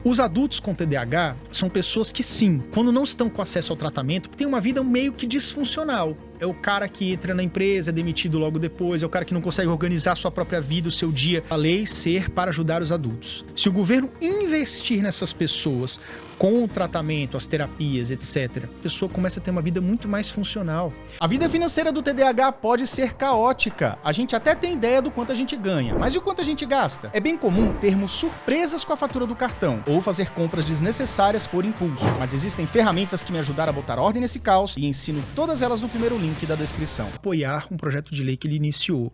Os adultos com TDAH são pessoas que, sim, quando não estão com acesso ao tratamento, têm uma vida meio que disfuncional. É o cara que entra na empresa, é demitido logo depois, é o cara que não consegue organizar a sua própria vida, o seu dia. A lei ser para ajudar os adultos. Se o governo investir nessas pessoas com o tratamento, as terapias, etc., a pessoa começa a ter uma vida muito mais funcional. A vida financeira do TDAH pode ser caótica. A gente até tem ideia do quanto a gente ganha, mas e o quanto a gente gasta? É bem comum termos surpresas com a fatura do cartão ou fazer compras desnecessárias por impulso. Mas existem ferramentas que me ajudaram a botar ordem nesse caos e ensino todas elas no primeiro link da descrição. Apoiar um projeto de lei que ele iniciou.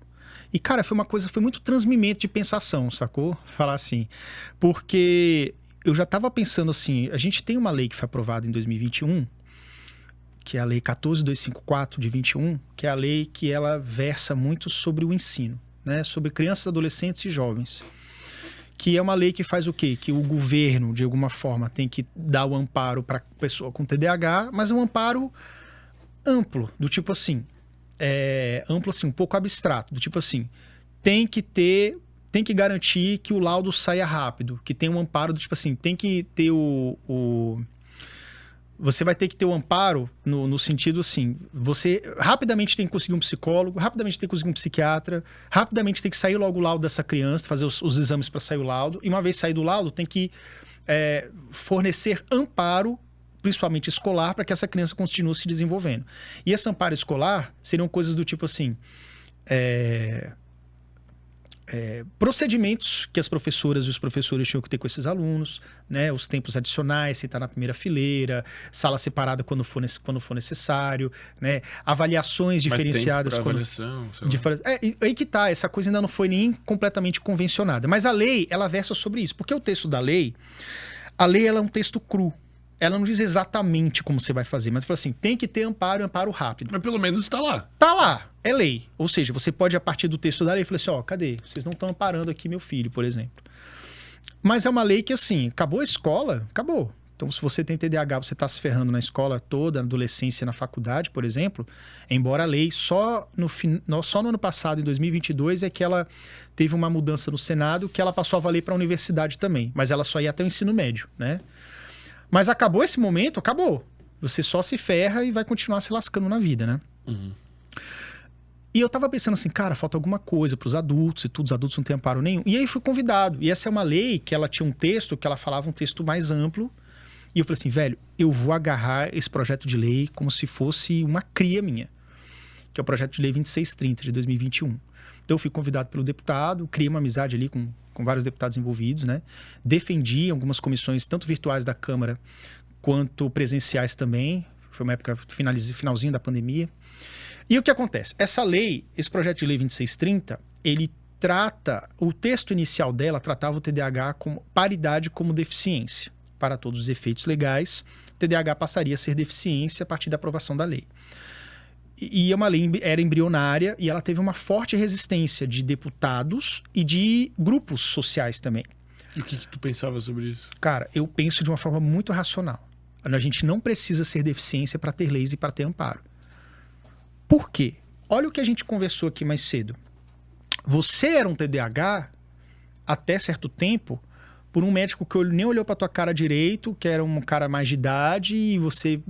E, cara, foi muito transmimento de pensação, sacou? Falar assim. Porque eu já estava pensando assim, a gente tem uma lei que foi aprovada em 2021, que é a Lei 14.254 de 21, que é a lei que ela versa muito sobre o ensino, né? Sobre crianças, adolescentes e jovens. Que é uma lei que faz o quê? Que o governo, de alguma forma, tem que dar o amparo para a pessoa com TDAH, mas é um amparo amplo, do tipo assim, amplo assim, um pouco abstrato, do tipo assim, tem que garantir que o laudo saia rápido, que tem um amparo do tipo assim, tem que ter você vai ter que ter o amparo no sentido assim, você rapidamente tem que conseguir um psicólogo, rapidamente tem que conseguir um psiquiatra, rapidamente tem que sair logo o laudo dessa criança, fazer os exames para sair o laudo, e uma vez sair do laudo, tem que fornecer amparo, principalmente escolar, para que essa criança continue se desenvolvendo. E esse amparo escolar seriam coisas do tipo assim, procedimentos que as professoras e os professores tinham que ter com esses alunos, né? Os tempos adicionais, sentar na primeira fileira, sala separada quando for necessário, né? Avaliações diferenciadas. Avaliação, aí que tá, essa coisa ainda não foi nem completamente convencionada. Mas a lei, ela versa sobre isso. Porque o texto da lei, ela é um texto cru. Ela não diz exatamente como você vai fazer, mas fala assim, tem que ter amparo e amparo rápido. Mas pelo menos tá lá. Tá lá, é lei. Ou seja, você pode, a partir do texto da lei, falar assim, cadê? Vocês não estão amparando aqui meu filho, por exemplo. Mas é uma lei que, assim, acabou a escola, acabou. Então, se você tem TDAH, você está se ferrando na escola toda, na adolescência, na faculdade, por exemplo, embora a lei só no ano passado, em 2022, é que ela teve uma mudança no Senado, que ela passou a valer para a universidade também. Mas ela só ia até o ensino médio, né? Mas acabou esse momento, acabou. Você só se ferra e vai continuar se lascando na vida, né? Uhum. E eu tava pensando assim, cara, falta alguma coisa pros adultos e tudo, os adultos não têm amparo nenhum. E aí fui convidado. E essa é uma lei que ela tinha um texto, que ela falava um texto mais amplo. E eu falei assim, velho, eu vou agarrar esse projeto de lei como se fosse uma cria minha. Que é o projeto de lei 2630 de 2021. Então eu fui convidado pelo deputado, criei uma amizade ali com vários deputados envolvidos, né? Defendi algumas comissões, tanto virtuais da Câmara, quanto presenciais também. Foi uma época, finalzinho da pandemia. E o que acontece? Essa lei, esse projeto de lei 2630, ele trata, o texto inicial dela tratava o TDAH como paridade como deficiência. Para todos os efeitos legais, TDAH passaria a ser deficiência a partir da aprovação da lei. E uma lei era embrionária e ela teve uma forte resistência de deputados e de grupos sociais também. E o que tu pensava sobre isso? Cara, eu penso de uma forma muito racional. A gente não precisa ser deficiência para ter leis e para ter amparo. Por quê? Olha o que a gente conversou aqui mais cedo. Você era um TDAH até certo tempo por um médico que nem olhou para tua cara direito, que era um cara mais de idade e você,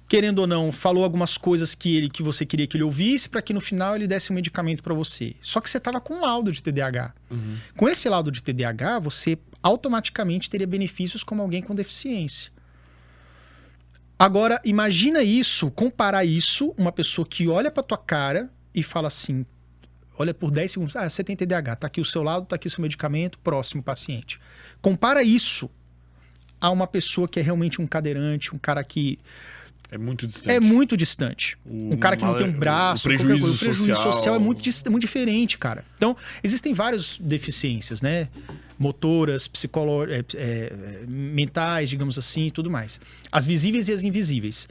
querendo ou não, falou algumas coisas que você queria que ele ouvisse para que no final ele desse um medicamento para você. Só que você estava com um laudo de TDAH. Uhum. Com esse laudo de TDAH, você automaticamente teria benefícios como alguém com deficiência. Agora, imagina isso, comparar isso, uma pessoa que olha para tua cara e fala assim, olha por 10 segundos, você tem TDAH, tá aqui o seu laudo, tá aqui o seu medicamento, próximo paciente. Compara isso a uma pessoa que é realmente um cadeirante, um cara que é muito distante. É muito distante. Um cara que não tem um braço, o prejuízo social é muito diferente, cara. Então, existem várias deficiências, né? Motoras, mentais, digamos assim, e tudo mais. As visíveis e as invisíveis.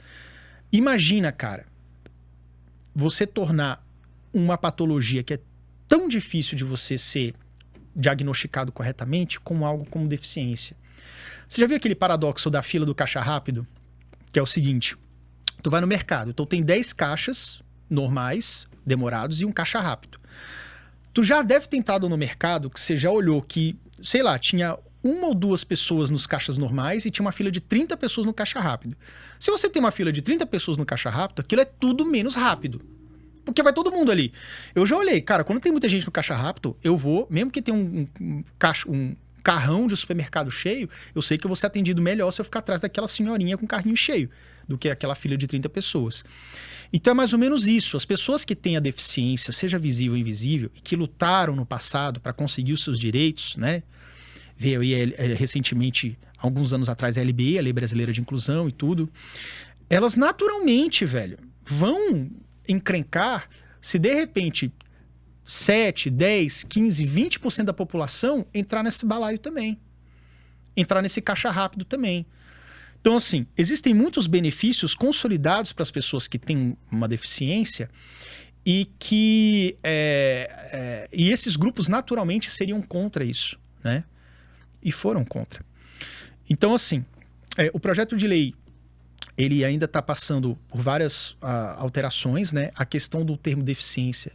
Imagina, cara, você tornar uma patologia que é tão difícil de você ser diagnosticado corretamente como algo como deficiência. Você já viu aquele paradoxo da fila do caixa rápido? Que é o seguinte... Tu vai no mercado, então tem 10 caixas normais, demorados, e um caixa rápido. Tu já deve ter entrado no mercado que você já olhou que, sei lá, tinha uma ou duas pessoas nos caixas normais e tinha uma fila de 30 pessoas no caixa rápido. Se você tem uma fila de 30 pessoas no caixa rápido, aquilo é tudo menos rápido. Porque vai todo mundo ali. Eu já olhei, cara, quando tem muita gente no caixa rápido, eu vou, mesmo que tenha um carrão de supermercado cheio, eu sei que eu vou ser atendido melhor se eu ficar atrás daquela senhorinha com o carrinho cheio, do que aquela fila de 30 pessoas. Então é mais ou menos isso. As pessoas que têm a deficiência, seja visível ou invisível, e que lutaram no passado para conseguir os seus direitos, né? Veio aí recentemente, alguns anos atrás, a LBI, a Lei Brasileira de Inclusão e tudo. Elas naturalmente, velho, vão encrencar se de repente 7, 10, 15, 20% da população entrar nesse balaio também. Entrar nesse caixa rápido também. Então, assim, existem muitos benefícios consolidados para as pessoas que têm uma deficiência e que e esses grupos naturalmente seriam contra isso, né? E foram contra. Então, assim, o projeto de lei, ele ainda está passando por várias alterações, né? A questão do termo deficiência,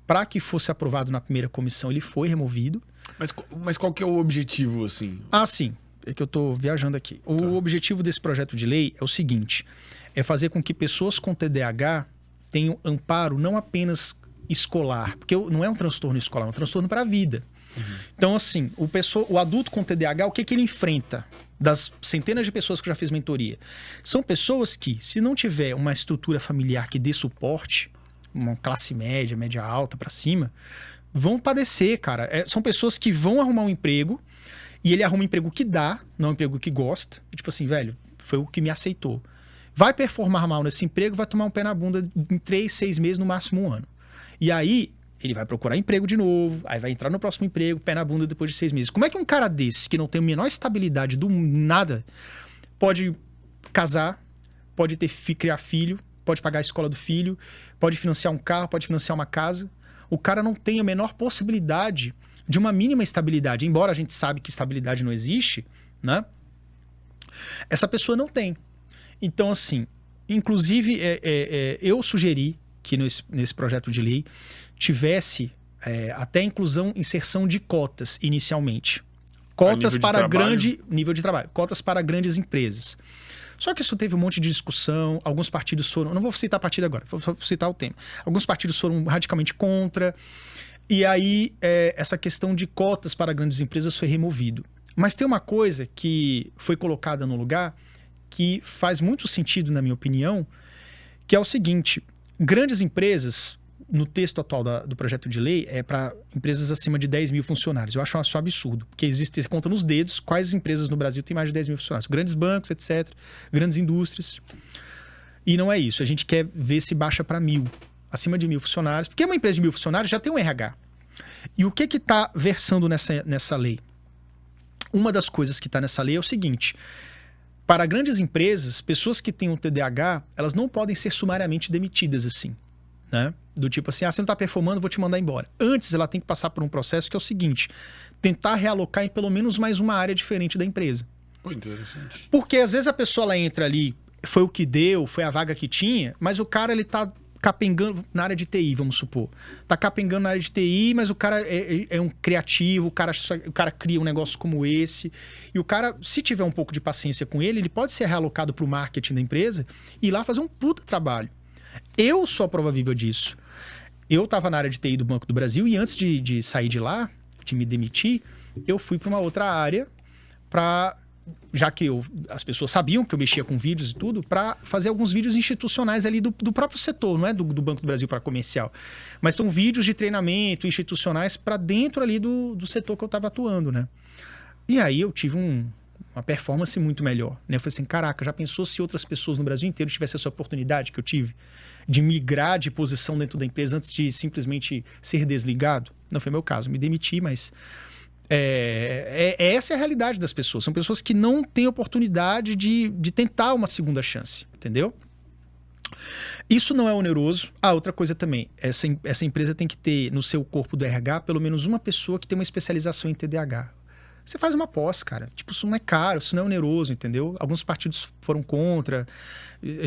para que fosse aprovado na primeira comissão, ele foi removido. Mas qual que é o objetivo, assim? Ah, sim. É que eu estou viajando aqui. O objetivo desse projeto de lei é o seguinte: é fazer com que pessoas com TDAH tenham amparo não apenas escolar, porque não é um transtorno escolar, é um transtorno para a vida. Então, assim, o adulto com TDAH, o que ele enfrenta? Das centenas de pessoas que eu já fiz mentoria, são pessoas que, se não tiver uma estrutura familiar que dê suporte, uma classe média, média alta para cima, vão padecer, cara. São pessoas que vão arrumar um emprego e ele arruma um emprego que dá, não um emprego que gosta. Tipo assim, velho, foi o que me aceitou. Vai performar mal nesse emprego, vai tomar um pé na bunda em 3, 6 meses, no máximo 1 ano. E aí, ele vai procurar emprego de novo, aí vai entrar no próximo emprego, pé na bunda depois de 6 meses. Como é que um cara desse, que não tem a menor estabilidade do nada, pode casar, pode criar filho, pode pagar a escola do filho, pode financiar um carro, pode financiar uma casa? O cara não tem a menor possibilidade de uma mínima estabilidade. Embora a gente sabe que estabilidade não existe, né? Essa pessoa não tem. Então, assim, inclusive, eu sugeri que nesse projeto de lei tivesse até inclusão, inserção de cotas inicialmente. Cotas para grande nível de trabalho. Cotas para grandes empresas. Só que isso teve um monte de discussão, alguns partidos foram... Não vou citar partido agora, vou citar o tema. Alguns partidos foram radicalmente contra, e aí essa questão de cotas para grandes empresas foi removido. Mas tem uma coisa que foi colocada no lugar que faz muito sentido, na minha opinião, que é o seguinte: grandes empresas, no texto atual do projeto de lei, é para empresas acima de 10 mil funcionários. Eu acho isso absurdo, porque você conta nos dedos quais empresas no Brasil têm mais de 10 mil funcionários. Grandes bancos, etc. Grandes indústrias. E não é isso. A gente quer ver se baixa para 1.000. Acima de 1.000 funcionários. Porque uma empresa de 1.000 funcionários já tem um RH. E o que está versando nessa lei? Uma das coisas que está nessa lei é o seguinte: para grandes empresas, pessoas que têm um TDAH, elas não podem ser sumariamente demitidas assim, né? Do tipo assim, você não está performando, vou te mandar embora. Antes, ela tem que passar por um processo que é o seguinte: tentar realocar em pelo menos mais uma área diferente da empresa. Pô, interessante. Porque às vezes a pessoa ela entra ali, foi o que deu, foi a vaga que tinha, mas o cara ele tá capengando na área de TI, vamos supor. Tá capengando na área de TI, mas o cara é um criativo, o cara cria um negócio como esse. E o cara, se tiver um pouco de paciência com ele pode ser realocado para o marketing da empresa e ir lá fazer um puta trabalho. Eu sou a prova viva disso. Eu estava na área de TI do Banco do Brasil e antes de sair de lá, de me demitir, eu fui para uma outra área já que as pessoas sabiam que eu mexia com vídeos e tudo, para fazer alguns vídeos institucionais ali do próprio setor, não é do Banco do Brasil para comercial, mas são vídeos de treinamento institucionais para dentro ali do setor que eu estava atuando, né? E aí eu tive uma performance muito melhor, né? Eu falei assim, caraca, já pensou se outras pessoas no Brasil inteiro tivessem essa oportunidade que eu tive de migrar de posição dentro da empresa antes de simplesmente ser desligado? Não foi meu caso, me demiti, mas essa é a realidade das pessoas. São pessoas que não têm oportunidade de tentar uma segunda chance, entendeu? Isso não é oneroso. Outra coisa também, essa empresa tem que ter no seu corpo do RH pelo menos uma pessoa que tem uma especialização em TDAH. Você faz uma pós, cara. Tipo, isso não é caro, isso não é oneroso, entendeu? Alguns partidos foram contra,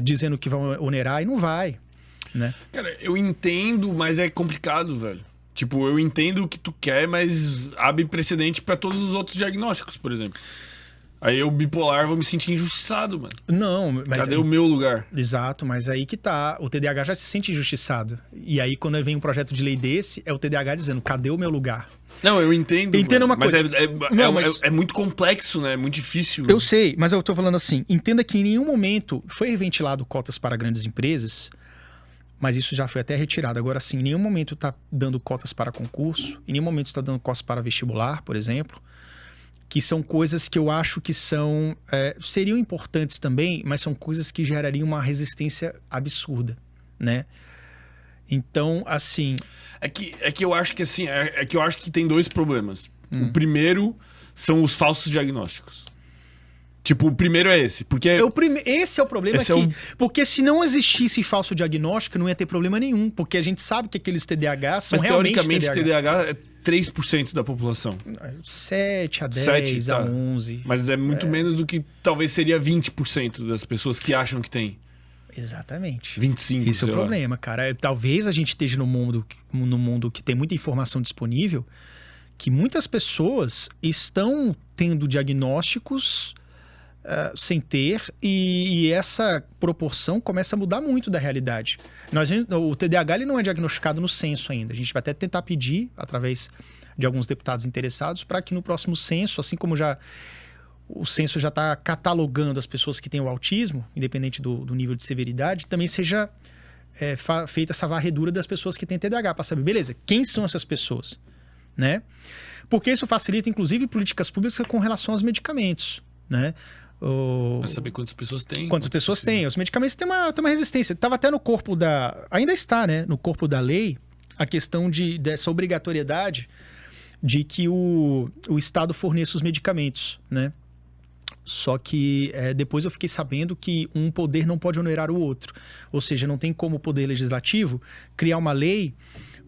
dizendo que vão onerar, e não vai, né? Cara, eu entendo, mas é complicado, velho. Tipo, eu entendo o que tu quer, mas abre precedente pra todos os outros diagnósticos, por exemplo. Aí eu bipolar vou me sentir injustiçado, mano. Não, mas... Cadê o meu lugar? Exato, mas aí que tá. O TDAH já se sente injustiçado. E aí, quando vem um projeto de lei desse, é o TDAH dizendo, cadê o meu lugar? Não, eu entendo. Entenda uma mas coisa. é muito complexo, né? É muito difícil. Eu sei, mas eu tô falando assim, entenda que em nenhum momento foi ventilado cotas para grandes empresas, mas isso já foi até retirado. Agora sim, em nenhum momento tá dando cotas para concurso, em nenhum momento está dando cotas para vestibular, por exemplo, que são coisas que eu acho que seriam importantes também, mas são coisas que gerariam uma resistência absurda, né? Então, assim... É que eu acho que assim, é que eu acho que tem dois problemas. O primeiro são os falsos diagnósticos. Tipo, o primeiro é esse, porque... Esse é o problema porque se não existisse falso diagnóstico, não ia ter problema nenhum, porque a gente sabe que aqueles TDAH são realmente teoricamente, TDAH é 3% da população. 7 a 10, a 11. Mas é muito menos do que talvez seria 20% das pessoas que acham que tem. Exatamente. 25%. Esse é o problema, cara. Talvez a gente esteja num mundo que tem muita informação disponível, que muitas pessoas estão tendo diagnósticos sem ter, e essa proporção começa a mudar muito da realidade. O TDAH ele não é diagnosticado no censo ainda. A gente vai até tentar pedir, através de alguns deputados interessados, para que no próximo censo, assim como o censo já está catalogando as pessoas que têm o autismo, independente do nível de severidade, também seja feita essa varredura das pessoas que têm TDAH, para saber, beleza, quem são essas pessoas, né? Porque isso facilita, inclusive, políticas públicas com relação aos medicamentos, né? Pra saber quantas pessoas tem. Quantas pessoas têm. Os medicamentos têm uma resistência. Estava até no corpo ainda está, né? No corpo da lei, a questão dessa obrigatoriedade de que o Estado forneça os medicamentos, né? Só que depois eu fiquei sabendo que um poder não pode onerar o outro. Ou seja, não tem como o poder legislativo criar uma lei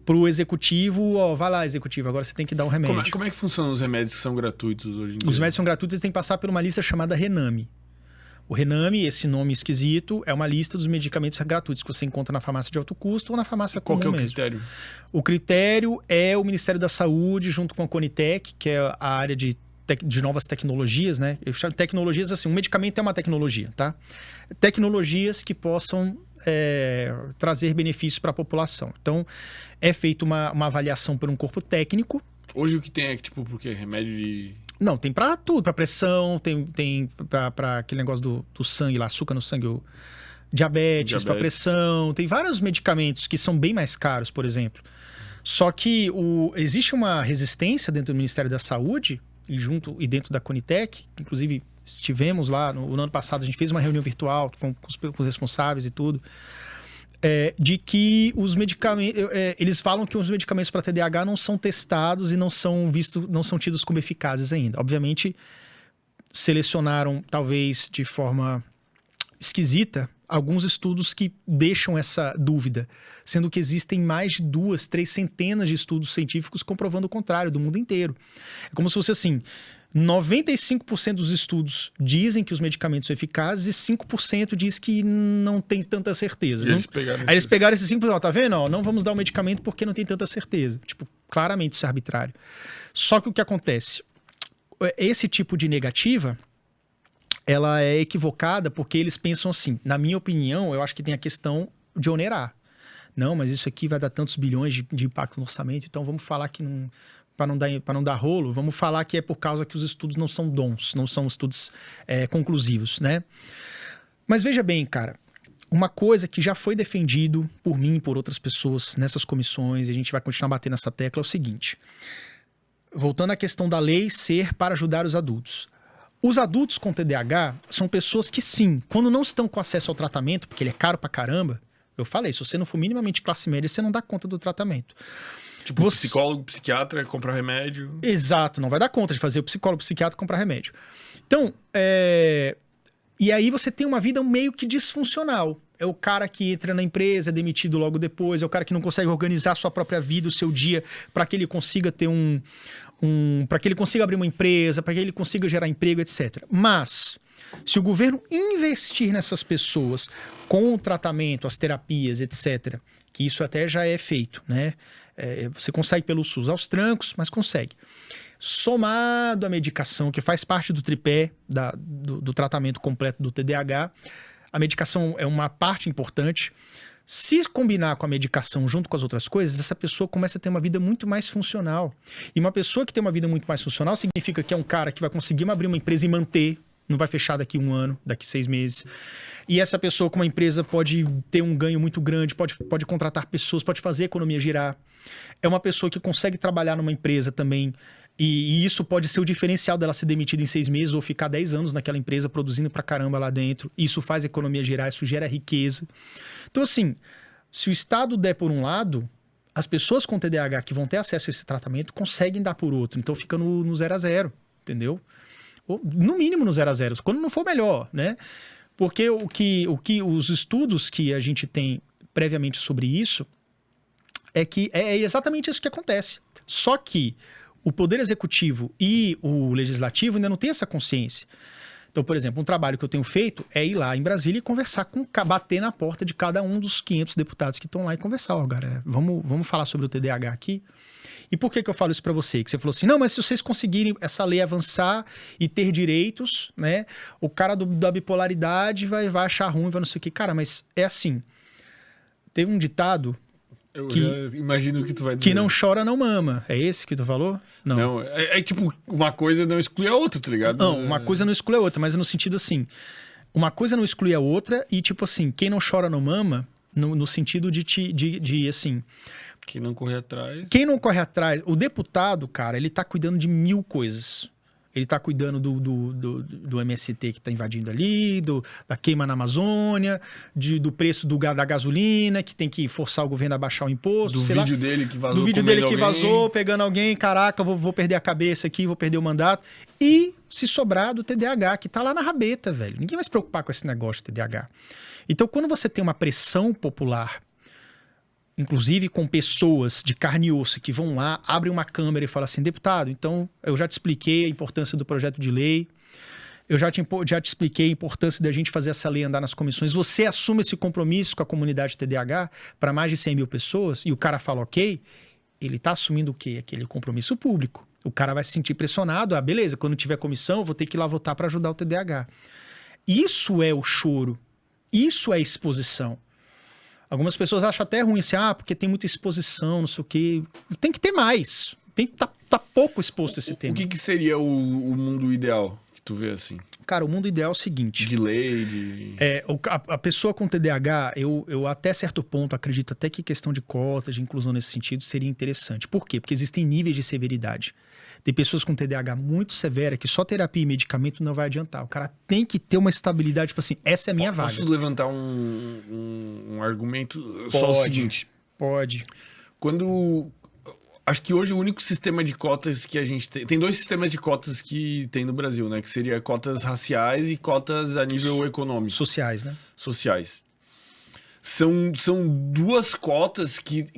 para o executivo, vai lá, executivo, agora você tem que dar um remédio. Como é que funcionam os remédios que são gratuitos hoje em dia? Os remédios são gratuitos, eles têm que passar por uma lista chamada Rename. O Rename, esse nome esquisito, é uma lista dos medicamentos gratuitos que você encontra na farmácia de alto custo ou na farmácia comum mesmo. Qual que é o critério? O critério é o Ministério da Saúde, junto com a Conitec, que é a área de novas tecnologias, né? Eu chamo de tecnologias assim, um medicamento é uma tecnologia, tá? Tecnologias que possam trazer benefícios para a população. Então, é feita uma avaliação por um corpo técnico. Hoje o que tem é tipo, por quê? Remédio de... Não, tem para tudo, para pressão, tem para aquele negócio do sangue lá, açúcar no sangue, diabetes, para pressão, tem vários medicamentos que são bem mais caros, por exemplo. Só que existe uma resistência dentro do Ministério da Saúde e dentro da Conitec, inclusive estivemos lá no ano passado, a gente fez uma reunião virtual com os responsáveis e tudo, de que os medicamentos, eles falam que os medicamentos para TDAH não são testados e não são tidos como eficazes ainda. Obviamente, selecionaram, talvez de forma esquisita, alguns estudos que deixam essa dúvida, sendo que existem mais de 2, 3 centenas de estudos científicos comprovando o contrário, do mundo inteiro. É como se fosse assim, 95% dos estudos dizem que os medicamentos são eficazes e 5% diz que não tem tanta certeza. Aí eles pegaram esses 5%, tá vendo? Não vamos dar o medicamento porque não tem tanta certeza. Tipo, claramente isso é arbitrário. Só que o que acontece? Esse tipo de negativa, ela é equivocada porque eles pensam assim, na minha opinião, eu acho que tem a questão de onerar. Não, mas isso aqui vai dar tantos bilhões de impacto no orçamento, então vamos falar que não... Para não dar rolo, vamos falar que é por causa que os estudos não são bons, não são estudos conclusivos, né? Mas veja bem, cara, uma coisa que já foi defendido por mim e por outras pessoas nessas comissões, e a gente vai continuar batendo nessa tecla, é o seguinte. Voltando à questão da lei ser para ajudar os adultos. Os adultos com TDAH são pessoas que, sim, quando não estão com acesso ao tratamento, porque ele é caro pra caramba, eu falei, se você não for minimamente classe média, você não dá conta do tratamento. Tipo, psicólogo, psiquiatra, comprar remédio. Exato, não vai dar conta de fazer o psicólogo, o psiquiatra comprar remédio. Então, e aí você tem uma vida meio que disfuncional. É o cara que entra na empresa, é demitido logo depois, é o cara que não consegue organizar a sua própria vida, o seu dia, para que ele consiga ter para que ele consiga abrir uma empresa, para que ele consiga gerar emprego, etc. Mas, se o governo investir nessas pessoas com o tratamento, as terapias, etc., que isso até já é feito, né? Você consegue pelo SUS aos trancos, mas consegue. Somado à medicação, que faz parte do tripé do tratamento completo do TDAH, a medicação é uma parte importante. Se combinar com a medicação junto com as outras coisas, essa pessoa começa a ter uma vida muito mais funcional. E uma pessoa que tem uma vida muito mais funcional significa que é um cara que vai conseguir abrir uma empresa e manter, não vai fechar daqui 1 ano, daqui 6 meses. E essa pessoa com uma empresa pode ter um ganho muito grande, pode contratar pessoas, pode fazer a economia girar. É uma pessoa que consegue trabalhar numa empresa também. E isso pode ser o diferencial dela ser demitida em 6 meses ou ficar 10 anos naquela empresa produzindo pra caramba lá dentro. Isso faz a economia girar, isso gera riqueza. Então, assim, se o Estado der por um lado, as pessoas com TDAH que vão ter acesso a esse tratamento conseguem dar por outro. Então, fica no 0 a 0, entendeu? Ou, no mínimo no 0 a 0, quando não for melhor, né? Porque os estudos que a gente tem previamente sobre isso é que é exatamente isso que acontece. Só que o Poder Executivo e o Legislativo ainda não têm essa consciência. Então, por exemplo, um trabalho que eu tenho feito é ir lá em Brasília e conversar bater na porta de cada um dos 500 deputados que estão lá e conversar. Ó, galera, vamos falar sobre o TDAH aqui. E por que eu falo isso pra você? Que você falou assim, não, mas se vocês conseguirem essa lei avançar e ter direitos, né, o cara da bipolaridade vai achar ruim, vai não sei o quê. Cara, mas é assim, teve um ditado... Eu já imagino o que tu vai dizer. Que não chora, não mama. É esse que tu falou? Não, tipo, uma coisa não exclui a outra, tá ligado? Não, uma coisa não exclui a outra, mas no sentido assim, uma coisa não exclui a outra e tipo assim, quem não chora, não mama, no sentido de assim... Quem não corre atrás... Quem não corre atrás... O deputado, cara, ele tá cuidando de 1000 coisas. Ele tá cuidando do MST que tá invadindo ali, da queima na Amazônia, do preço da gasolina, que tem que forçar o governo a baixar o imposto. Do vídeo dele que vazou. Do vídeo dele que vazou, pegando alguém, caraca, vou perder a cabeça aqui, vou perder o mandato. E se sobrar do TDAH, que tá lá na rabeta, velho. Ninguém vai se preocupar com esse negócio de TDAH. Então, quando você tem uma pressão popular, inclusive com pessoas de carne e osso que vão lá, abrem uma câmera e falam assim, deputado, então eu já te expliquei a importância do projeto de lei, eu já te expliquei a importância da gente fazer essa lei andar nas comissões, você assume esse compromisso com a comunidade TDAH para mais de 100 mil pessoas, e o cara fala ok, ele está assumindo o quê? Aquele compromisso público. O cara vai se sentir pressionado, beleza, quando tiver comissão eu vou ter que ir lá votar para ajudar o TDAH. Isso é o choro, isso é exposição. Algumas pessoas acham até ruim assim, porque tem muita exposição, não sei o quê. Tem que ter mais. Tem que tá pouco exposto esse tema. O que seria o mundo ideal que tu vê assim? Cara, o mundo ideal é o seguinte... De lei, de... A pessoa com TDAH, eu até certo ponto acredito até que questão de cotas, de inclusão nesse sentido, seria interessante. Por quê? Porque existem níveis de severidade. Tem pessoas com TDAH muito severa que só terapia e medicamento não vai adiantar. O cara tem que ter uma estabilidade, tipo assim, essa é a minha vaga. Posso levantar um argumento? Só o seguinte. Pode. Acho que hoje o único sistema de cotas que a gente tem... Tem 2 sistemas de cotas que tem no Brasil, né? Que seria cotas raciais e cotas a nível econômico. Sociais, né? Sociais. São 2 cotas que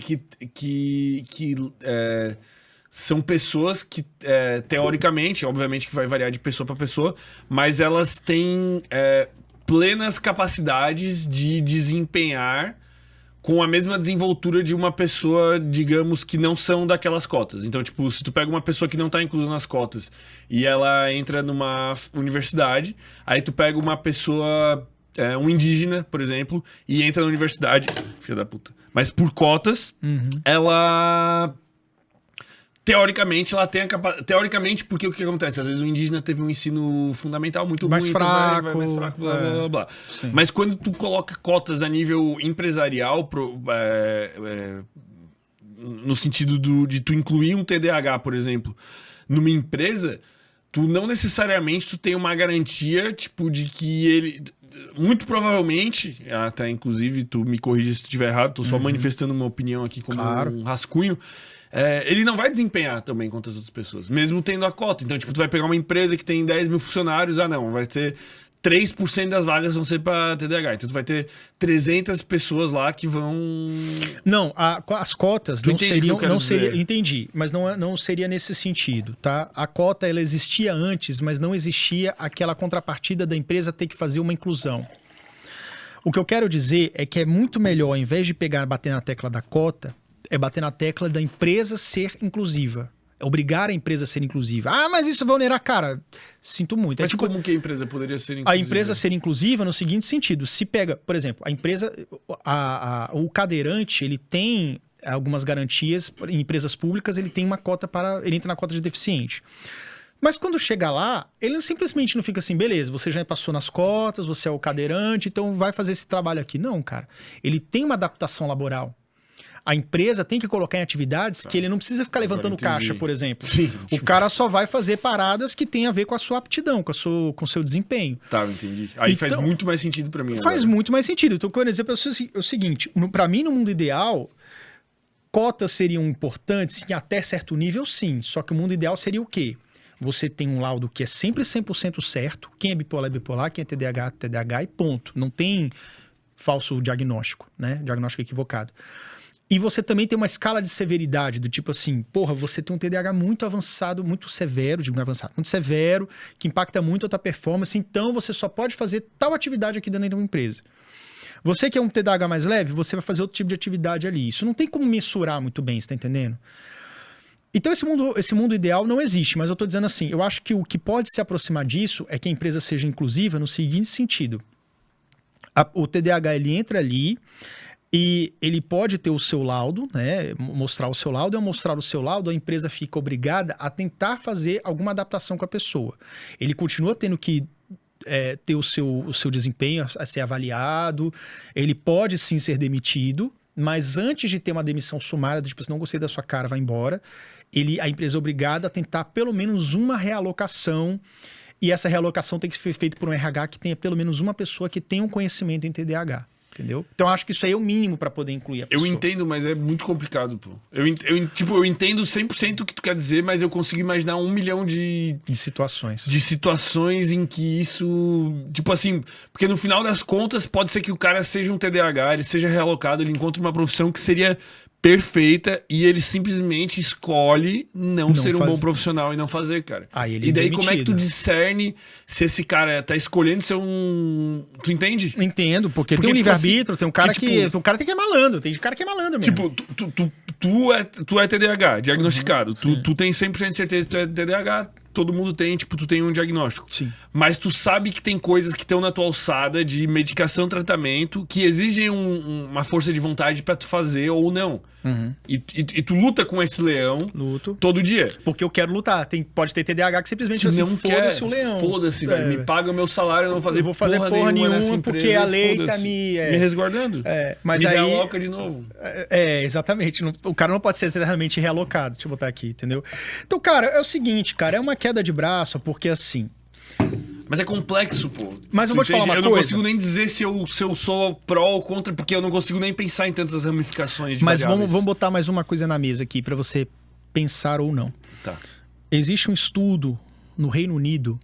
são pessoas que, teoricamente, obviamente que vai variar de pessoa para pessoa, mas elas têm plenas capacidades de desempenhar com a mesma desenvoltura de uma pessoa, digamos, que não são daquelas cotas. Então, tipo, se tu pega uma pessoa que não tá inclusa nas cotas e ela entra numa universidade, aí tu pega uma pessoa, um indígena, por exemplo, e entra na universidade, filha da puta, mas por cotas, ela... Teoricamente, ela tem a capacidade... Teoricamente, porque o que acontece? Às vezes o indígena teve um ensino fundamental muito mais ruim, fraco, então vai mais fraco, blá, blá, blá, blá. Mas quando tu coloca cotas a nível empresarial, no sentido de tu incluir um TDAH, por exemplo, numa empresa, tu não necessariamente tu tem uma garantia, tipo, de que ele... Muito provavelmente, até inclusive, tu me corrige se tu estiver errado, tô só manifestando uma opinião aqui como um rascunho, ele não vai desempenhar também contra as outras pessoas, mesmo tendo a cota. Então, tipo, tu vai pegar uma empresa que tem 10 mil funcionários, não, vai ter 3% das vagas vão ser para TDAH. Então, tu vai ter 300 pessoas lá que vão... Não, as cotas tu não seriam... não seria, entendi, mas não seria nesse sentido, tá? A cota, ela existia antes, mas não existia aquela contrapartida da empresa ter que fazer uma inclusão. O que eu quero dizer é que é muito melhor, ao invés de bater na tecla da cota, é bater na tecla da empresa ser inclusiva. É obrigar a empresa a ser inclusiva. Ah, mas isso vai onerar, cara. Sinto muito. Mas tipo, como que a empresa poderia ser inclusiva? a empresa ser inclusiva no seguinte sentido. Se pega, por exemplo, a empresa... o cadeirante, ele tem algumas garantias. Em empresas públicas, ele tem uma cota para... Ele entra na cota de deficiente. Mas quando chega lá, ele simplesmente não fica assim, beleza, você já passou nas cotas, você é o cadeirante, então vai fazer esse trabalho aqui. Não, cara. Ele tem uma adaptação laboral. A empresa tem que colocar em atividades que ele não precisa ficar levantando caixa, por exemplo. Sim, o cara só vai fazer paradas que tem a ver com a sua aptidão, com o seu desempenho. Tá, entendi. Aí Então, faz muito mais sentido pra mim. Faz agora. muito mais sentido. Então, quando eu dizer para você é o seguinte, para mim, no mundo ideal, cotas seriam importantes em até certo nível, sim. Só que o mundo ideal seria o quê? Você tem um laudo que é sempre 100% certo. Quem é bipolar, quem é TDAH, TDAH e ponto. Não tem falso diagnóstico, né? Diagnóstico equivocado. E você também tem uma escala de severidade, do tipo assim, porra, você tem um TDAH muito avançado, muito severo, digo não avançado, muito severo, que impacta muito a tua performance, então você só pode fazer tal atividade aqui dentro de uma empresa. Você que é um TDAH mais leve, você vai fazer outro tipo de atividade ali. Isso não tem como mensurar muito bem, você tá entendendo? Então esse mundo ideal não existe, mas eu tô dizendo assim, eu acho que o que pode se aproximar disso é que a empresa seja inclusiva no seguinte sentido. O TDAH, ele entra ali e ele pode ter o seu laudo, né? Mostrar o seu laudo, e ao mostrar o seu laudo, a empresa fica obrigada a tentar fazer alguma adaptação com a pessoa. Ele continua tendo que ter o seu desempenho a ser avaliado, ele pode sim ser demitido, mas antes de ter uma demissão sumária, do tipo, se não gostei da sua cara, vai embora, a empresa é obrigada a tentar pelo menos uma realocação, e essa realocação tem que ser feita por um RH que tenha pelo menos uma pessoa que tenha um conhecimento em TDAH. Entendeu? Então, eu acho que isso aí é o mínimo pra poder incluir a pessoa. Eu entendo, mas é muito complicado, pô. Eu entendo 100% o que tu quer dizer, mas eu consigo imaginar 1 milhão de situações. De situações em que isso... Tipo assim, porque no final das contas, pode ser que o cara seja um TDAH, ele seja realocado, ele encontre uma profissão que seria perfeita e ele simplesmente escolhe não ser um bom profissional e não fazer, cara. Ele e daí demitido. Como é que tu discerne se esse cara tá escolhendo ser um... Tu entende? Entendo, porque tem um livre-arbítrio, tem um cara que... Um cara tem que é malandro, tem cara que é malandro mesmo. Tipo, tu é TDAH, diagnosticado. Tu tem 100% de certeza que tu é TDAH, todo mundo tem, tipo, tu tem um diagnóstico. Sim. Mas tu sabe que tem coisas que estão na tua alçada de medicação, tratamento, que exigem uma força de vontade pra tu fazer ou não. E tu luta com esse leão todo dia. Porque eu quero lutar. Pode ter TDAH que simplesmente assim, foda-se o leão. Foda-se, velho. Me paga o meu salário, eu não eu vou fazer porra nenhuma nessa empresa, porque a lei tá me resguardando. Mas me aí realoca de novo. Exatamente. O cara não pode ser realmente realocado. Deixa eu botar aqui, entendeu? Então, cara, é o seguinte, cara. É uma queda de braço, porque assim... Mas é complexo, pô. Mas eu vou te falar uma coisa. Eu não consigo nem dizer se eu sou pró ou contra, porque eu não consigo nem pensar em tantas ramificações de variáveis. Mas vamos botar mais uma coisa na mesa aqui pra você pensar ou não. Tá. Existe um estudo no Reino Unido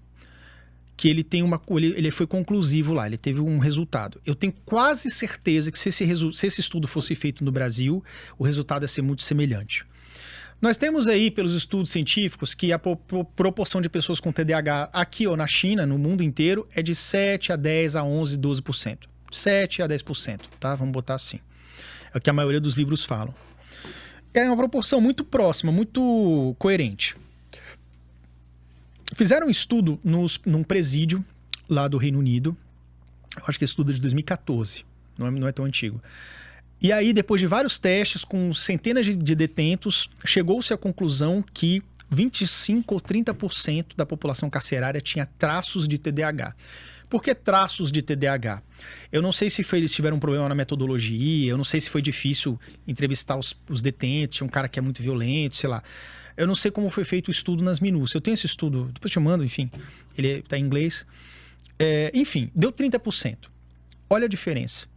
que ele foi conclusivo lá, ele teve um resultado. Eu tenho quase certeza que se esse estudo fosse feito no Brasil, o resultado ia ser muito semelhante. Nós temos aí, pelos estudos científicos, que a proporção de pessoas com TDAH aqui ou na China, no mundo inteiro, é de 7 a 10 a 11, 12%. 7 a 10%, tá? Vamos botar assim. É o que a maioria dos livros falam. É uma proporção muito próxima, muito coerente. Fizeram um estudo num presídio lá do Reino Unido. Eu acho que esse estudo é de 2014, não é tão antigo. E aí, depois de vários testes com centenas de detentos, chegou-se à conclusão que 25 ou 30% da população carcerária tinha traços de TDAH. Por que traços de TDAH? Eu não sei se eles tiveram um problema na metodologia, eu não sei se foi difícil entrevistar os detentos, tinha um cara que é muito violento, sei lá. Eu não sei como foi feito o estudo nas minúcias. Eu tenho esse estudo, depois te mando, enfim, ele está em inglês. Enfim, deu 30%. Olha a diferença.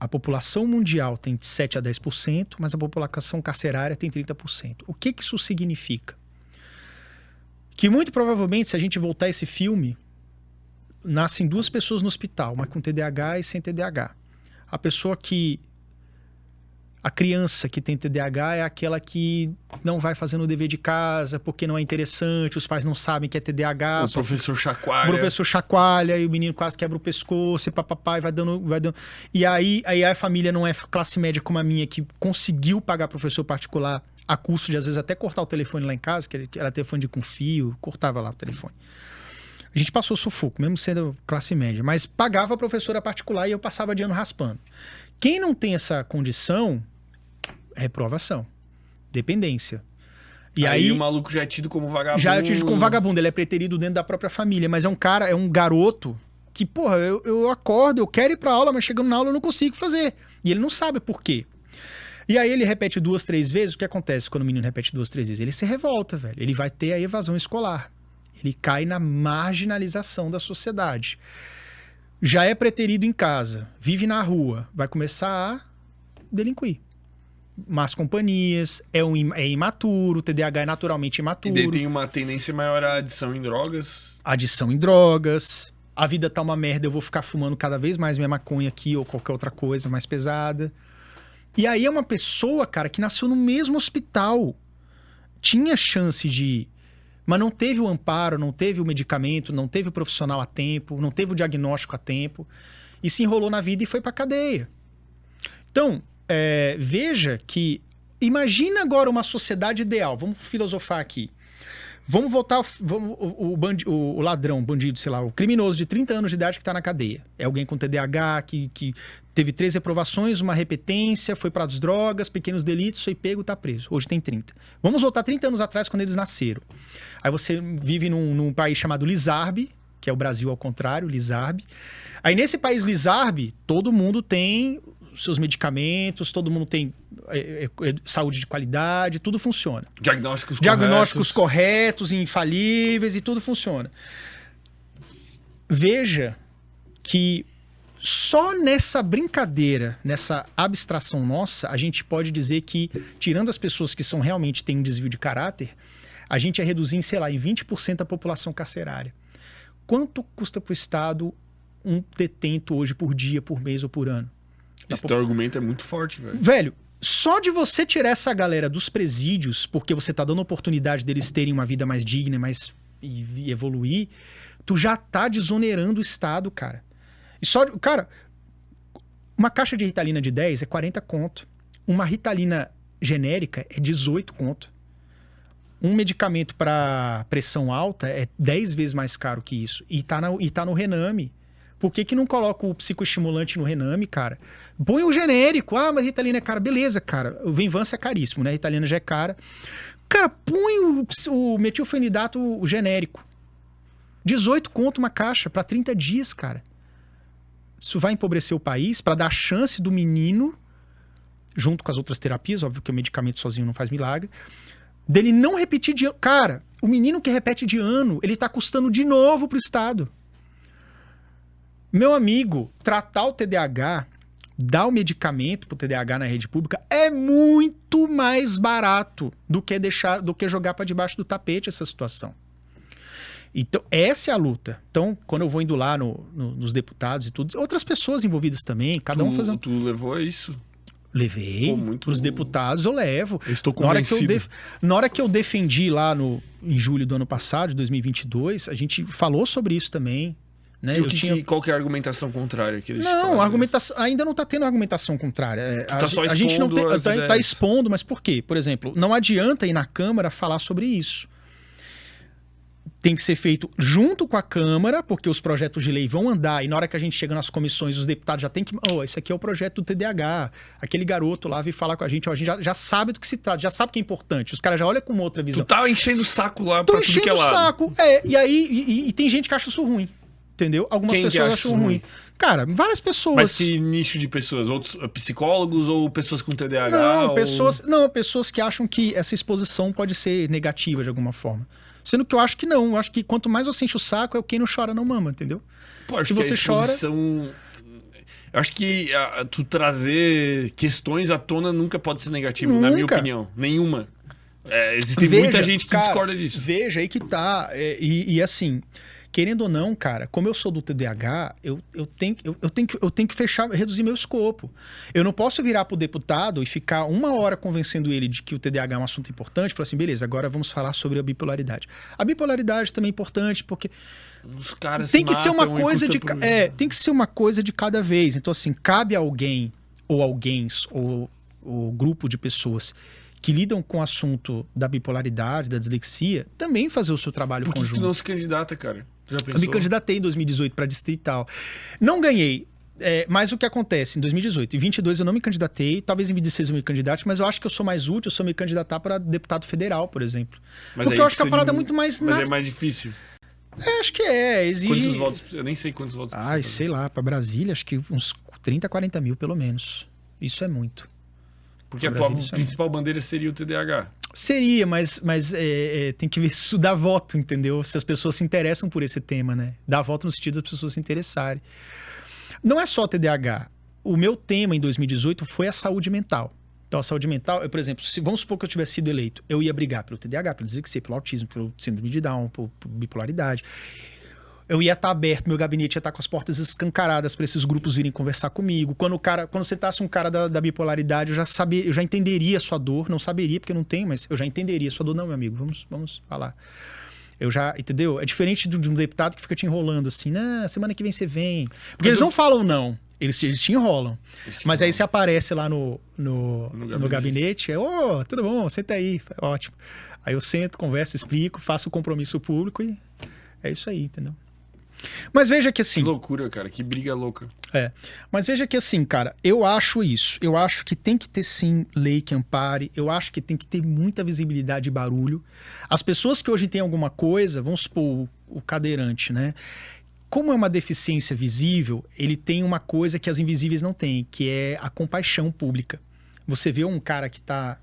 A população mundial tem de 7 a 10%, mas a população carcerária tem 30%. O que isso significa? Que muito provavelmente, se a gente voltar a esse filme, nascem 2 pessoas no hospital, uma com TDAH e sem TDAH. A A criança que tem TDAH é aquela que não vai fazendo o dever de casa porque não é interessante, os pais não sabem que é TDAH. O professor chacoalha. O professor chacoalha e o menino quase quebra o pescoço e papapá, vai dando. E aí a família não é classe média como a minha, que conseguiu pagar professor particular a custo de, às vezes, até cortar o telefone lá em casa, que era telefone com fio, cortava lá o telefone. A gente passou sufoco, mesmo sendo classe média, mas pagava a professora particular e eu passava de ano raspando. Quem não tem essa condição, reprovação, dependência. E aí o maluco já é tido como vagabundo. Já é tido como vagabundo, ele é preterido dentro da própria família, mas é um garoto que, porra, eu acordo, eu quero ir pra aula, mas chegando na aula eu não consigo fazer. E ele não sabe por quê. E aí ele repete 2, 3 vezes, o que acontece quando o menino repete 2, 3 vezes? Ele se revolta, velho, ele vai ter a evasão escolar. Ele cai na marginalização da sociedade. Já é preterido em casa, vive na rua, vai começar a delinquir. Más companhias, é imaturo, o TDAH é naturalmente imaturo. E daí tem uma tendência maior à adição em drogas. Adição em drogas. A vida tá uma merda, eu vou ficar fumando cada vez mais minha maconha aqui ou qualquer outra coisa mais pesada. E aí é uma pessoa, cara, que nasceu no mesmo hospital. Tinha chance de... Mas não teve o amparo, não teve o medicamento, não teve o profissional a tempo, não teve o diagnóstico a tempo, e se enrolou na vida e foi pra cadeia. Então, veja que... Imagina agora uma sociedade ideal. Vamos filosofar aqui. Vamos voltar... o ladrão, bandido, sei lá, o criminoso de 30 anos de idade que tá na cadeia. É alguém com TDAH, que teve 3 reprovações, uma repetência, foi para as drogas, pequenos delitos, foi pego, tá preso. Hoje tem 30. Vamos voltar 30 anos atrás, quando eles nasceram. Aí você vive num país chamado Lizarbe, que é o Brasil ao contrário, Lizarbe. Aí nesse país Lizarbe, todo mundo tem seus medicamentos, todo mundo tem saúde de qualidade, tudo funciona. Diagnósticos corretos, infalíveis e tudo funciona. Veja que só nessa brincadeira, nessa abstração nossa, a gente pode dizer que, tirando as pessoas que realmente têm um desvio de caráter, a gente ia reduzir em, sei lá, em 20% a população carcerária. Quanto custa para o Estado um detento hoje por dia, por mês ou por ano? Esse teu argumento é muito forte, velho. Velho, só de você tirar essa galera dos presídios, porque você tá dando oportunidade deles terem uma vida mais digna e evoluir, tu já tá desonerando o Estado, cara. E só, cara, uma caixa de Ritalina de 10 é 40 conto. Uma Ritalina genérica é 18 conto. Um medicamento para pressão alta é 10 vezes mais caro que isso. E tá no Rename. Por que não coloca o psicoestimulante no Rename, cara? Põe o genérico. Ah, mas Ritalina é cara. Beleza, cara. O Venvanse é caríssimo, né? Ritalina já é cara. Cara, põe o metilfenidato o genérico. 18 conto uma caixa para 30 dias, cara. Isso vai empobrecer o país para dar chance do menino, junto com as outras terapias, óbvio que o medicamento sozinho não faz milagre, dele não repetir de ano. Cara, o menino que repete de ano, ele tá custando de novo pro Estado. Meu amigo, tratar o TDAH, dar o medicamento pro TDAH na rede pública é muito mais barato do que jogar para debaixo do tapete essa situação. Então, essa é a luta. Então, quando eu vou indo lá nos deputados e tudo, outras pessoas envolvidas também, cada um fazendo... Tu levou a isso? Levei. Os deputados eu levo. Eu estou convencido. Na hora que eu defendi lá em julho do ano passado, de 2022, a gente falou sobre isso também. Né? Qual que é a argumentação contrária que eles ainda não está tendo argumentação contrária. A gente não está expondo, mas por quê? Por exemplo, não adianta ir na Câmara falar sobre isso. Tem que ser feito junto com a Câmara, porque os projetos de lei vão andar, e na hora que a gente chega nas comissões, os deputados já tem que... Isso aqui é o projeto do TDAH. Aquele garoto lá veio falar com a gente já sabe do que se trata, já sabe que é importante. Os caras já olham com uma outra visão. Tu tá enchendo o saco lá pra tudo que é lado. Tô enchendo o saco. E aí e tem gente que acha isso ruim. Entendeu? Algumas pessoas acham ruim. Cara, várias pessoas. Mas que nicho de pessoas? Outros psicólogos ou pessoas com TDAH? Pessoas que acham que essa exposição pode ser negativa de alguma forma. Sendo que eu acho que não. Eu acho que quanto mais você enche o saco, é quem não chora não mama, entendeu? Se você chora... Eu acho que tu trazer questões à tona nunca pode ser negativo, na minha opinião. Nenhuma. Existe muita gente que discorda disso. Veja, aí que tá. E assim... querendo ou não, cara, como eu sou do TDAH, eu tenho que reduzir meu escopo. Eu não posso virar pro deputado e ficar 1 hora convencendo ele de que o TDAH é um assunto importante, e falar assim, beleza, agora vamos falar sobre a bipolaridade. A bipolaridade também é importante, porque os caras tem que ser uma matam e coisa custa de por- tem que ser uma coisa de cada vez. Então, assim, cabe a alguém, ou alguém, ou grupo de pessoas que lidam com o assunto da bipolaridade, da dislexia, também fazer o seu trabalho Por que conjunto. tu não se candidata, cara? Tu já Eu pensou? me candidatei em 2018 para distrital. Não ganhei. Mas o que acontece? Em 2018 e 2022 eu não me candidatei. Talvez em 2026 eu me candidate, mas eu acho que eu sou mais útil se eu me candidatar para deputado federal, por exemplo. Mas Porque aí eu acho que a precisa parada de é muito mais... Mas é mais difícil. Acho que exige... Quantos votos? Eu nem sei quantos votos Ai, precisa sei lá, para Brasília, acho que uns 30, 40 mil pelo menos. Isso é muito. Porque a Pra tua Brasília, isso é principal bandeira seria o TDAH. Seria, mas tem que ver se isso dá voto, entendeu? Se as pessoas se interessam por esse tema, né? Dá voto no sentido das pessoas se interessarem. Não é só TDAH. O meu tema em 2018 foi a saúde mental. Então, a saúde mental, por exemplo, vamos supor que eu tivesse sido eleito, eu ia brigar pelo TDAH, pelo dislexia, pelo autismo, pelo síndrome de Down, por bipolaridade. Eu ia estar aberto, meu gabinete ia estar com as portas escancaradas para esses grupos virem conversar comigo. Quando sentasse um cara da bipolaridade, eu já entenderia a sua dor. Não saberia, porque eu não tenho, mas eu já entenderia a sua dor. Não, meu amigo, vamos falar. Eu já, entendeu? É diferente de um deputado que fica te enrolando assim, semana que vem você vem. Porque eles não falam não, eles te enrolam. Mas aí você aparece lá no gabinete, tudo bom, senta aí, ótimo. Aí eu sento, converso, explico, faço o compromisso público e é isso aí, entendeu? Mas veja que assim... Que loucura, cara. Que briga louca. Mas veja que assim, cara, eu acho isso. Eu acho que tem que ter, sim, lei que ampare. Eu acho que tem que ter muita visibilidade e barulho. As pessoas que hoje têm alguma coisa, vamos supor, o cadeirante, né? Como é uma deficiência visível, ele tem uma coisa que as invisíveis não têm, que é a compaixão pública. Você vê um cara que tá...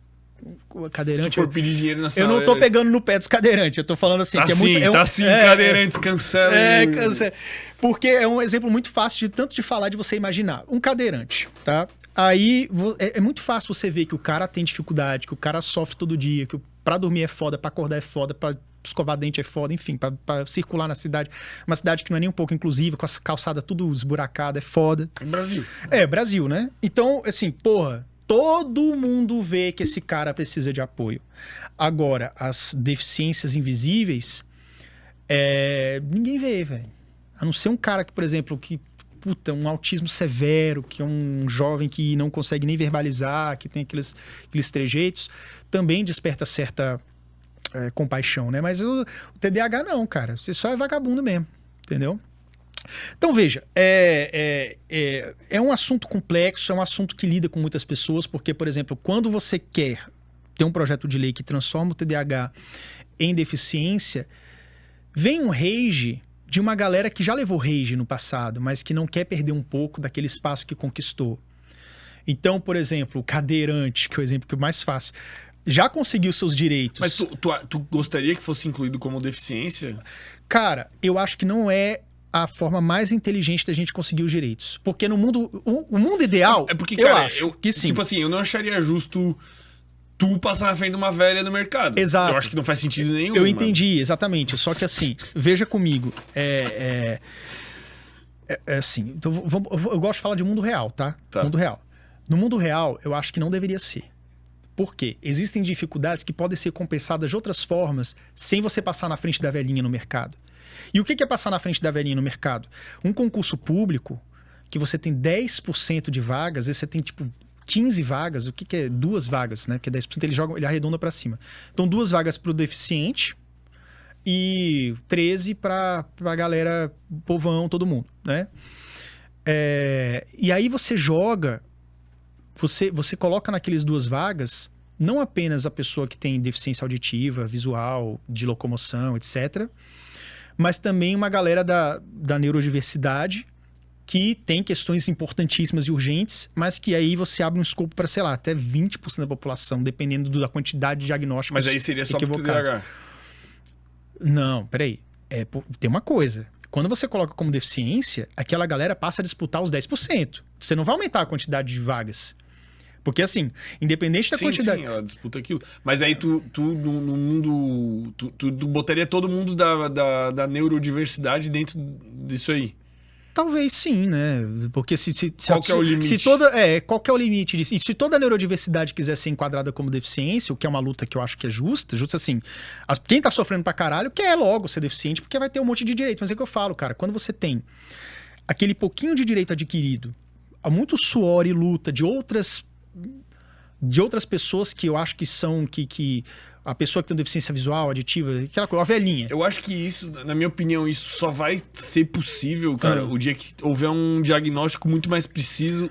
cadeirante. Se tu for pedir dinheiro na sala... Eu não tô pegando no pé dos cadeirantes, eu tô falando assim, Tá que é sim, muito... tá sim, cadeirantes, cancela. Cancela. Porque é um exemplo muito fácil de falar, de você imaginar. Um cadeirante, tá? Aí é muito fácil você ver que o cara tem dificuldade, que o cara sofre todo dia, que pra dormir é foda, pra acordar é foda, pra escovar dente é foda, enfim, pra circular na cidade. Uma cidade que não é nem um pouco inclusiva, com a calçada tudo esburacada, é foda. Brasil. Brasil, né? Então, assim, porra... Todo mundo vê que esse cara precisa de apoio. Agora, as deficiências invisíveis, ninguém vê, velho. A não ser um cara que, por exemplo, um autismo severo, que é um jovem que não consegue nem verbalizar, que tem aqueles trejeitos, também desperta certa compaixão, né? Mas o TDAH não, cara. Você só é vagabundo mesmo, entendeu? Então, veja, é um assunto complexo, é um assunto que lida com muitas pessoas, porque, por exemplo, quando você quer ter um projeto de lei que transforma o TDAH em deficiência, vem um rage de uma galera que já levou rage no passado, mas que não quer perder um pouco daquele espaço que conquistou. Então, por exemplo, o cadeirante, que é o exemplo que é o mais fácil, já conseguiu seus direitos. Mas tu gostaria que fosse incluído como deficiência? Cara, eu acho que não é a forma mais inteligente da gente conseguir os direitos. Porque no mundo... O mundo ideal, porque, cara, eu acho que sim. Tipo assim, eu não acharia justo tu passar na frente de uma velha no mercado. Exato. Eu acho que não faz sentido nenhum. Eu entendi, exatamente. Só que assim, veja comigo. Assim, então, eu gosto de falar de mundo real, tá? Mundo real. No mundo real, eu acho que não deveria ser. Por quê? Existem dificuldades que podem ser compensadas de outras formas sem você passar na frente da velhinha no mercado. E o que é passar na frente da velhinha no mercado? Um concurso público, que você tem 10% de vagas, às vezes você tem tipo 15 vagas, o que é 2 vagas, né? Porque 10% ele arredonda para cima. Então 2 vagas para o deficiente e 13 para a galera, povão, todo mundo, né? E aí você joga, você coloca naqueles 2 vagas não apenas a pessoa que tem deficiência auditiva, visual, de locomoção, etc., mas também uma galera da neurodiversidade que tem questões importantíssimas e urgentes, mas que aí você abre um escopo para, sei lá, até 20% da população, dependendo da quantidade de diagnósticos. Mas aí seria só pro TDAH. Não, peraí. Tem uma coisa. Quando você coloca como deficiência, aquela galera passa a disputar os 10%. Você não vai aumentar a quantidade de vagas. Porque assim, independente da quantidade... Sim, ela disputa aquilo. Mas aí tu no mundo... Tu botaria todo mundo da neurodiversidade dentro disso aí? Talvez sim, né? Porque se qual que é o limite? Qual que é o limite disso? E se toda a neurodiversidade quiser ser enquadrada como deficiência, o que é uma luta que eu acho que é justa assim, quem tá sofrendo pra caralho quer logo ser deficiente porque vai ter um monte de direito. Mas é o que eu falo, cara, quando você tem aquele pouquinho de direito adquirido, há muito suor e luta de outras pessoas que eu acho que são... que a pessoa que tem deficiência visual, aditiva, aquela coisa, a velhinha. Eu acho que isso, na minha opinião, isso só vai ser possível, cara, o dia que houver um diagnóstico muito mais preciso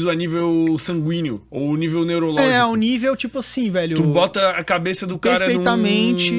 a nível sanguíneo, ou nível neurológico. Ao nível, tipo assim, velho... Tu bota a cabeça do cara perfeitamente,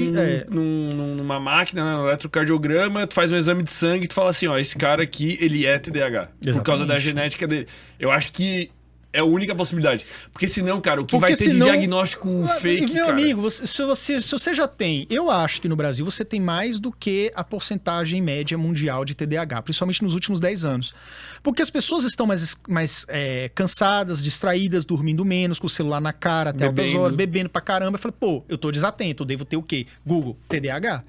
numa máquina, no eletrocardiograma, tu faz um exame de sangue e tu fala assim, ó, esse cara aqui, ele é TDAH. Exatamente. Por causa da genética dele. Eu acho que é a única possibilidade. Porque senão, cara, o que vai ter de diagnóstico fake, meu cara... amigo, se você já tem... Eu acho que no Brasil você tem mais do que a porcentagem média mundial de TDAH, principalmente nos últimos 10 anos. Porque as pessoas estão mais cansadas, distraídas, dormindo menos, com o celular na cara, até altas horas, bebendo pra caramba. Eu falei, pô, eu tô desatento, eu devo ter o quê? Google, TDAH.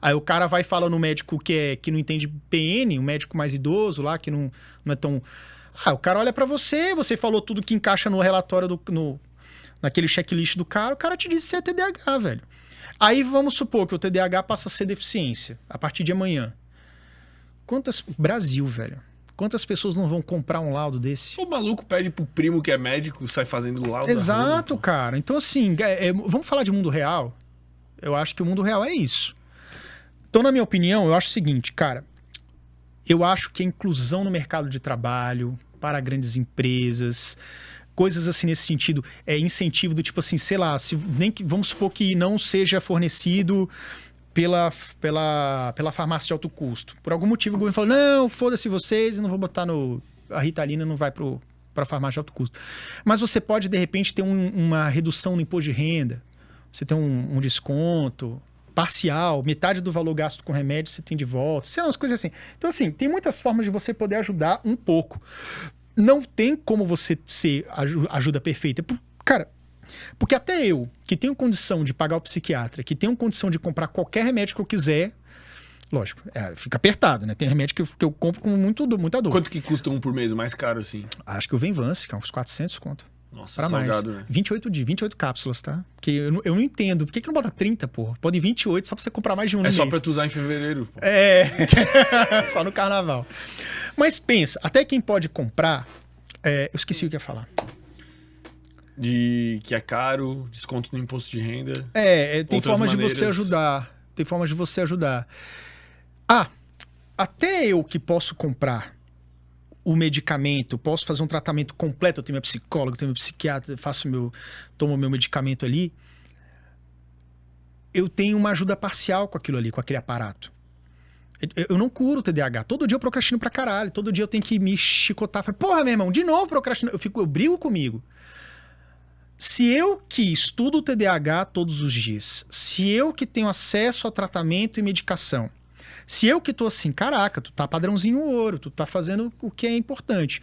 Aí o cara vai falar no médico que não entende PN, um médico mais idoso lá, que não é tão... o cara olha pra você falou tudo que encaixa no relatório, naquele checklist do cara, o cara te disse que é TDAH, velho. Aí vamos supor que o TDAH passa a ser deficiência a partir de amanhã. Brasil, velho. Quantas pessoas não vão comprar um laudo desse? O maluco pede pro primo que é médico, sai fazendo laudo. Exato, cara. Então assim, vamos falar de mundo real? Eu acho que o mundo real é isso. Então, na minha opinião, eu acho o seguinte, cara... Eu acho que a inclusão no mercado de trabalho, para grandes empresas, coisas assim nesse sentido, incentivo do tipo assim, sei lá, vamos supor que não seja fornecido pela farmácia de alto custo. Por algum motivo o governo falou, não, foda-se vocês, eu não vou botar a Ritalina, não vai para a farmácia de alto custo. Mas você pode, de repente, ter uma redução no imposto de renda, você tem um desconto... parcial, metade do valor gasto com remédio você tem de volta, sei lá, umas coisas assim. Então, assim, tem muitas formas de você poder ajudar um pouco. Não tem como você ser ajuda perfeita. Cara, porque até eu, que tenho condição de pagar o psiquiatra, que tenho condição de comprar qualquer remédio que eu quiser, lógico, fica apertado, né? Tem remédio que eu compro com muita dor. Quanto que custa um por mês, mais caro assim? Acho que o Venvance, que é uns 400 conto. Nossa, pra salgado, mais. Né? 28 cápsulas, tá? Porque eu não entendo. Por que não bota 30, pô? Pode 28 só pra você comprar mais de um no mês. Só pra tu usar em fevereiro. Pô. Só no carnaval. Mas pensa, até quem pode comprar... eu esqueci o que ia falar. Que é caro, desconto no imposto de renda. Tem formas de você ajudar. Tem formas de você ajudar. Até eu que posso comprar o medicamento, posso fazer um tratamento completo, eu tenho meu psicólogo, tenho meu psiquiatra, tomo meu medicamento ali, eu tenho uma ajuda parcial com aquilo ali, com aquele aparato. Eu não curo o TDAH. Todo dia eu procrastino pra caralho, todo dia eu tenho que me chicotar. Porra, meu irmão, de novo procrastino. Eu brigo comigo. Se eu que estudo o TDAH todos os dias, se eu que tenho acesso a tratamento e medicação, se eu que tô assim, caraca, tu tá padrãozinho ouro, tu tá fazendo o que é importante.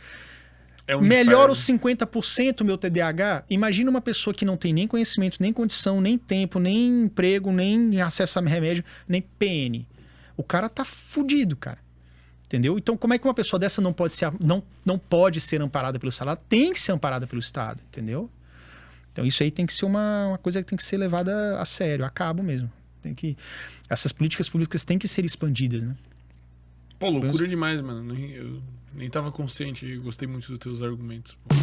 Melhora os 50% meu TDAH. Imagina uma pessoa que não tem nem conhecimento, nem condição, nem tempo, nem emprego, nem acesso a remédio, nem PN. O cara tá fudido, cara. Entendeu? Então, como é que uma pessoa dessa não pode ser amparada pelo Estado? Ela tem que ser amparada pelo Estado, entendeu? Então, isso aí tem que ser uma coisa que tem que ser levada a sério, a cabo mesmo. Essas políticas públicas têm que ser expandidas, né? Pô, loucura demais, mano. Eu nem tava consciente, eu gostei muito dos teus argumentos. Pô.